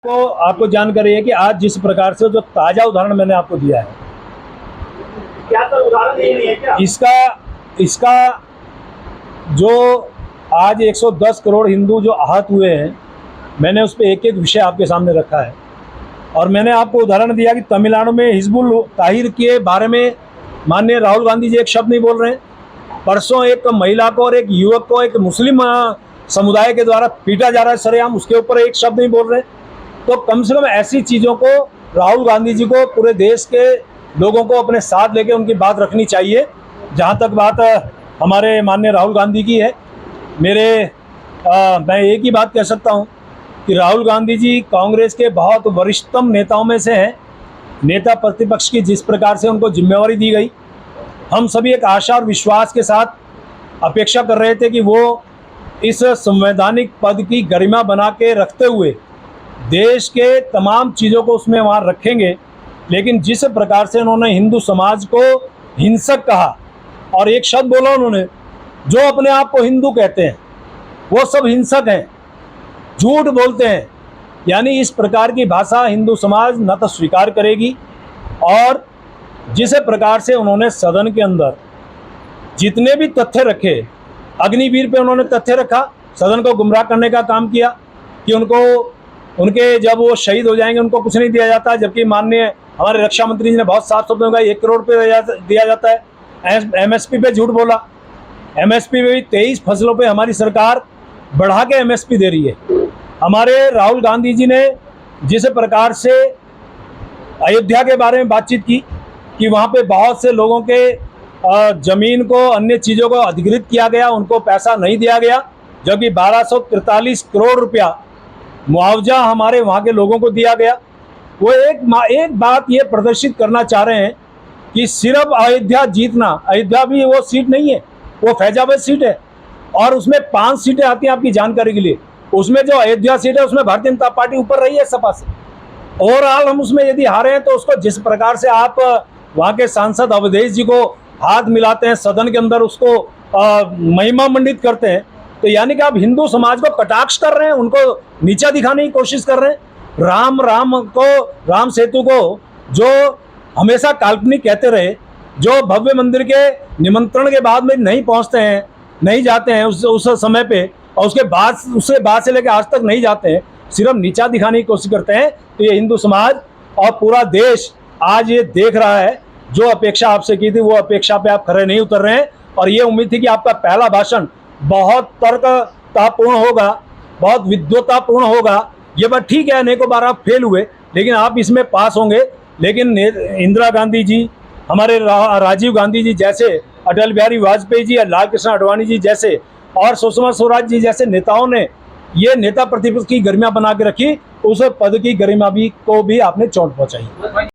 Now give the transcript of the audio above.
को आपको जानकारी है कि आज जिस प्रकार से जो ताजा उदाहरण मैंने आपको दिया है, क्या तो उदाहरण नहीं है क्या? इसका जो आज 110 करोड़ हिंदू जो आहत हुए हैं, मैंने उस पर एक एक विषय आपके सामने रखा है। और मैंने आपको उदाहरण दिया कि तमिलनाडु में हिजबुल ताहिर के बारे में माननीय राहुल गांधी जी एक शब्द नहीं बोल रहे हैं। परसों एक महिला को और एक युवक को एक मुस्लिम समुदाय के द्वारा पीटा जा रहा है सरेआम, उसके ऊपर एक शब्द नहीं बोल रहे। तो कम से कम ऐसी चीज़ों को राहुल गांधी जी को, पूरे देश के लोगों को अपने साथ लेके उनकी बात रखनी चाहिए। जहाँ तक बात हमारे माननीय राहुल गांधी की है, मैं एक ही बात कह सकता हूँ कि राहुल गांधी जी कांग्रेस के बहुत वरिष्ठतम नेताओं में से हैं। नेता प्रतिपक्ष की जिस प्रकार से उनको जिम्मेवारी दी गई, हम सभी एक आशा और विश्वास के साथ अपेक्षा कर रहे थे कि वो इस संवैधानिक पद की गरिमा बना के रखते हुए देश के तमाम चीज़ों को उसमें वहाँ रखेंगे। लेकिन जिस प्रकार से उन्होंने हिंदू समाज को हिंसक कहा और एक शब्द बोला उन्होंने, जो अपने आप को हिंदू कहते हैं वो सब हिंसक हैं, झूठ बोलते हैं। यानी इस प्रकार की भाषा हिंदू समाज न तो स्वीकार करेगी। और जिस प्रकार से उन्होंने सदन के अंदर जितने भी तथ्य रखे, अग्निवीर पे उन्होंने तथ्य रखा, सदन को गुमराह करने का काम किया कि उनके जब वो शहीद हो जाएंगे उनको कुछ नहीं दिया जाता, जबकि माननीय हमारे रक्षा मंत्री जी ने बहुत साफ शब्दों में कहा 1 करोड़ पे दिया जाता है। एमएसपी पे झूठ बोला। एमएसपी में भी 23 फसलों पे हमारी सरकार बढ़ा के एमएसपी दे रही है। हमारे राहुल गांधी जी ने जिस प्रकार से अयोध्या के बारे में बातचीत की कि वहाँ पे बहुत से लोगों के ज़मीन को, अन्य चीज़ों को अधिग्रहित किया गया, उनको पैसा नहीं दिया गया, जबकि 1243 करोड़ रुपया मुआवजा हमारे वहाँ के लोगों को दिया गया। वो एक बात ये प्रदर्शित करना चाह रहे हैं कि सिर्फ अयोध्या जीतना, अयोध्या भी वो सीट नहीं है, वो फैजाबाद सीट है और उसमें 5 सीटें आती हैं। आपकी जानकारी के लिए, उसमें जो अयोध्या सीट है उसमें भारतीय जनता पार्टी ऊपर रही है सपा से। ओवरऑल हम उसमें यदि हारे हैं तो उसको जिस प्रकार से आप वहाँ के सांसद अवधेश जी को हाथ मिलाते हैं सदन के अंदर, उसको महिमा मंडित करते हैं, तो यानी कि आप हिंदू समाज को कटाक्ष कर रहे हैं, उनको नीचा दिखाने की कोशिश कर रहे हैं। राम सेतु को जो हमेशा काल्पनिक कहते रहे, जो भव्य मंदिर के निमंत्रण के बाद में नहीं पहुंचते हैं, नहीं जाते हैं उस समय पे, और उसके बाद से लेकर आज तक नहीं जाते हैं, सिर्फ नीचा दिखाने की कोशिश करते हैं। तो ये हिंदू समाज और पूरा देश आज ये देख रहा है, जो अपेक्षा आपसे की थी वो अपेक्षा पे आप खरे नहीं उतर रहे हैं। और ये उम्मीद थी कि आपका पहला भाषण बहुत तर्कतापूर्ण होगा, बहुत विद्वतापूर्ण होगा। ये बात ठीक है, अनेकों बार आप फेल हुए, लेकिन आप इसमें पास होंगे। लेकिन इंदिरा गांधी जी, हमारे राजीव गांधी जी जैसे, अटल बिहारी वाजपेयी जी या लाल कृष्ण आडवाणी जी जैसे और सुषमा स्वराज जी जैसे नेताओं ने ये नेता प्रतिपक्ष की गरिमा बना के रखी, उस पद की गरिमा को भी आपने चोट पहुंचाई।